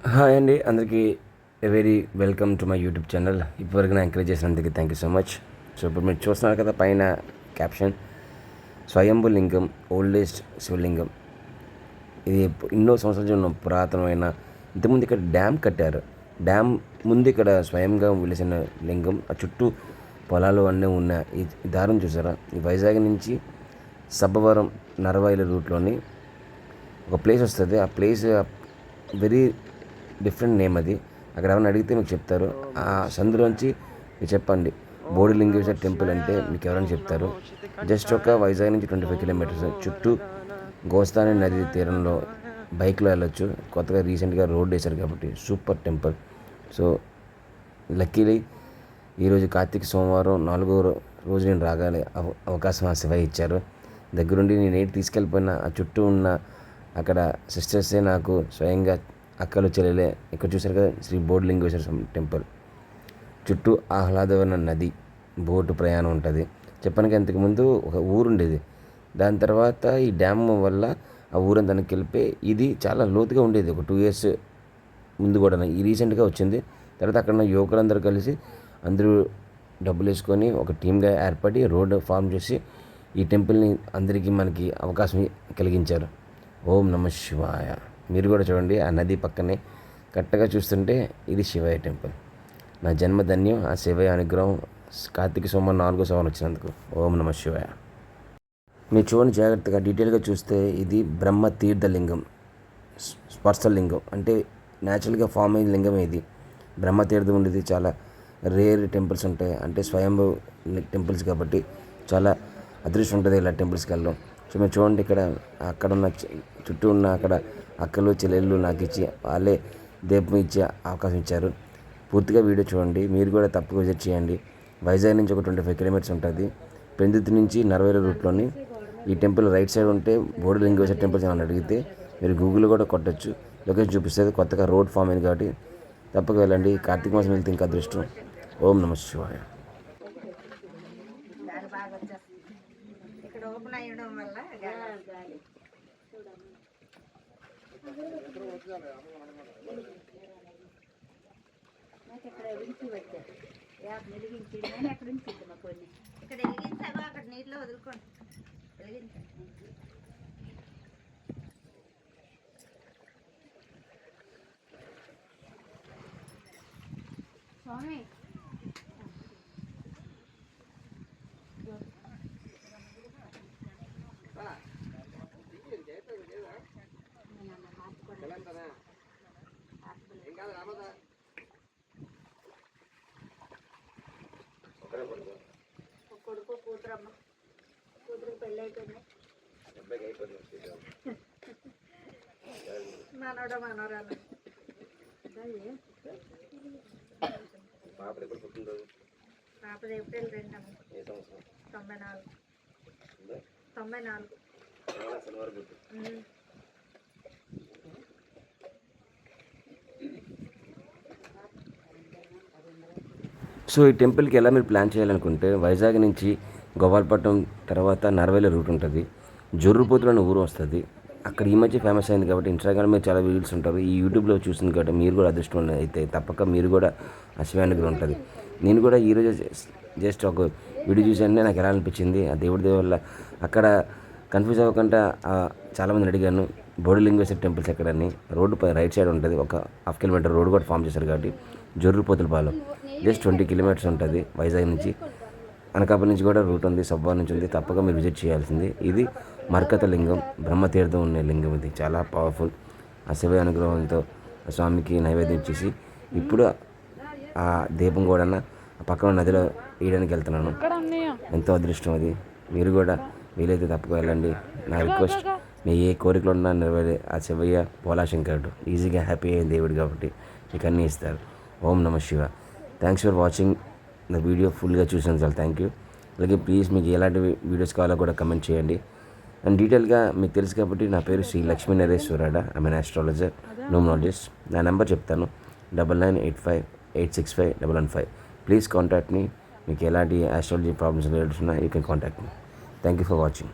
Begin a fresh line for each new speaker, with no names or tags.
Hi అండి, అందరికీ very welcome to my YouTube channel. ఇప్పటివరకు నా ఎంకరేజ్ చేసినందుకు thank you so much. So ఇప్పుడు మీరు చూస్తున్నారు కదా పైన క్యాప్షన్, స్వయంభు లింగం, ఓల్డెస్ట్ శివలింగం. ఇది ఎన్నో సంవత్సరాల ఉన్న పురాతనమైన, ఇంతకుముందు ఇక్కడ డ్యామ్ కట్టారు. డ్యామ్ ముందు ఇక్కడ స్వయంగా వెలిసిన లింగం. ఆ చుట్టూ పొలాలు అన్నీ ఉన్న ఈ దారం చూసారా? ఈ వైజాగ్ నుంచి సబ్బవరం నరవైల రూట్లోని ఒక ప్లేస్ వస్తుంది. ఆ ప్లేస్ వెరీ డిఫరెంట్ నేమ్ అది. అక్కడ ఎవరైనా అడిగితే మీకు చెప్తారు. ఆ సందులోంచి మీరు చెప్పండి బోడిలింగేశ్వర టెంపుల్ అంటే మీకు ఎవరైనా చెప్తారు. జస్ట్ ఒక వైజాగ్ నుంచి 25 కిలోమీటర్స్. చుట్టూ గోస్తాని నది తీరంలో బైక్లో వెళ్ళొచ్చు. కొత్తగా రీసెంట్గా రోడ్ వేశారు కాబట్టి సూపర్ టెంపుల్. సో లక్కీలీ ఈరోజు కార్తీక సోమవారం 4వ రోజు నేను రాగానే అవకాశం ఆ శివయ్య ఇచ్చారు. దగ్గరుండి నేను ఏంటి తీసుకెళ్ళిపోయిన ఆ చుట్టూ ఉన్న అక్కడ సిస్టర్సే నాకు స్వయంగా అక్కలు చెల్లెలే. ఇక్కడ చూసారు కదా శ్రీ బోడిలింగేశ్వర టెంపుల్. చుట్టూ ఆహ్లాదమైన నది, బోటు ప్రయాణం ఉంటుంది. చెప్పడానికి ఇంతకుముందు ఒక ఊరు ఉండేది. దాని తర్వాత ఈ డ్యామ్ వల్ల ఆ ఊరంతా వెళ్ళిపోయి ఇది చాలా లోతుగా ఉండేది. ఒక 2 years ముందు కూడా ఈ రీసెంట్గా వచ్చింది. తర్వాత అక్కడ ఉన్న యువకులందరూ కలిసి అందరూ డబ్బులు వేసుకొని ఒక టీమ్గా ఏర్పడి రోడ్డు ఫామ్ చేసి ఈ టెంపుల్ని అందరికీ మనకి అవకాశం కలిగించారు. ఓం నమ శివాయ. మీరు కూడా చూడండి, ఆ నది పక్కనే కరెక్ట్గా చూస్తుంటే ఇది శివయ్య టెంపుల్. నా జన్మధన్యం ఆ శివయ్య అనుగ్రహం. కార్తీక సోమవారం 4వ సోమవారం వచ్చినందుకు ఓం నమ శివాయ. మీరు చూడండి జాగ్రత్తగా డీటెయిల్గా చూస్తే ఇది బ్రహ్మ తీర్థలింగం, స్పర్శలింగం. అంటే న్యాచురల్గా ఫామ్ అయిన లింగం ఇది. బ్రహ్మతీర్థం ఉండేది చాలా రేర్ టెంపుల్స్ ఉంటాయి. అంటే స్వయంభూ టెంపుల్స్ కాబట్టి చాలా అదృష్టం ఉంటుంది ఇలా టెంపుల్స్కి వెళ్ళడం. సో మీరు చూడండి ఇక్కడ అక్కడ ఉన్న చుట్టూ ఉన్న అక్కడ అక్కలు చెల్లెళ్ళు నాకు ఇచ్చి వాళ్ళే దీపం ఇచ్చే అవకాశం ఇచ్చారు. పూర్తిగా వీడియో చూడండి. మీరు కూడా తప్పక విజిట్ చేయండి. వైజాగ్ నుంచి ఒక 25 కిలోమీటర్స్ ఉంటుంది. పెందుర్తి నుంచి నరవేల రూట్లోని ఈ టెంపుల్ రైట్ సైడ్ ఉంటే బోడిలింగేశ్వర టెంపుల్స్ ఏమైనా అడిగితే మీరు గూగుల్లో కూడా కొట్టచ్చు. లొకేషన్ చూపిస్తుంది. కొత్తగా రోడ్ ఫామ్ అయింది కాబట్టి తప్పక వెళ్ళండి. కార్తీక మాసం వెళ్తే ఇంకా అదృష్టం. ఓం నమ శివాయ.
ఇక్కడ వెలిగించావా? అక్కడ నీటిలో వదులుకోండి. వెలిగించండి. స్వామి కొడుకు కూతురమ్మ, కూతురికి పెళ్ళి అయిపోయింది. మనోడ మనోరాలు పాపది ఏప్రిల్ 2, 94.
సో ఈ టెంపుల్కి ఎలా మీరు ప్లాన్ చేయాలనుకుంటే వైజాగ్ నుంచి గోపాలపట్నం తర్వాత నరవేల రూట్ ఉంటుంది. జొర్రుపోతులు అనే ఊరు వస్తుంది. అక్కడ ఈ మధ్య ఫేమస్ అయింది కాబట్టి ఇన్స్టాగ్రామ్ మీద చాలా వీడియోస్ ఉంటారు. ఈ యూట్యూబ్లో చూసింది కాబట్టి మీరు కూడా అదృష్టం అయితే తప్పక మీరు కూడా ఆ శివానుగ్రహం ఉంటుంది. నేను కూడా ఈరోజు జస్ట్ ఒక వీడియో చూసానే నాకు ఎలా అనిపించింది ఆ దేవుడి వల్ల. అక్కడ కన్ఫ్యూజ్ అవ్వకుండా చాలామందిని అడిగాను బోడిలింగేశ్వర టెంపుల్స్ ఎక్కడని. రోడ్డు రైట్ సైడ్ ఉంటుంది. ఒక 1/2 కిలోమీటర్ రోడ్ కూడా ఫామ్ చేశారు కాబట్టి జొర్రుపోతులపాలెం జస్ట్ 20 కిలోమీటర్స్ ఉంటుంది వైజాగ్ నుంచి. అనకాపల్లి నుంచి కూడా రూట్ ఉంది, సబ్బవరం నుంచి ఉంది. తప్పక మీరు విజిట్ చేయాల్సింది. ఇది మర్కత లింగం, బ్రహ్మతీర్థం ఉన్న లింగం. ఇది చాలా పవర్ఫుల్. ఆ శివ అనుగ్రహంతో ఆ స్వామికి నైవేద్యం ఇచ్చేసి ఇప్పుడు ఆ దీపం కూడా పక్కన నదిలో వేయడానికి వెళ్తున్నాను. ఎంతో అదృష్టం అది. మీరు కూడా వీలైతే తప్పక వెళ్ళండి. నా రిక్వెస్ట్, మీ ఏ కోరికలు ఉన్నా నెరవేరే ఆ శివయ్య పోలాశంకరుడు ఈజీగా హ్యాపీ అయిన దేవుడు కాబట్టి మీకు అన్నీ ఇస్తారు. ఓం నమ Shiva. Thanks for watching the video. ఫుల్గా చూసినందుకు చాలా థ్యాంక్ యూ. అలాగే ప్లీజ్ మీకు ఎలాంటి వీడియోస్ కావాలో కూడా కమెంట్ చేయండి. అండ్ డీటెయిల్గా మీకు తెలుసు కాబట్టి నా పేరు Sri Lakshmi Naresh Surada. I mean astrologer, numerologist. నా నెంబర్ చెప్తాను 9985865115. Please contact me. మీకు ఎలాంటి ఆస్ట్రాలజీ ప్రాబ్లమ్స్ రిలేటెడ్ ఉన్నా you can contact me. Thank you for watching.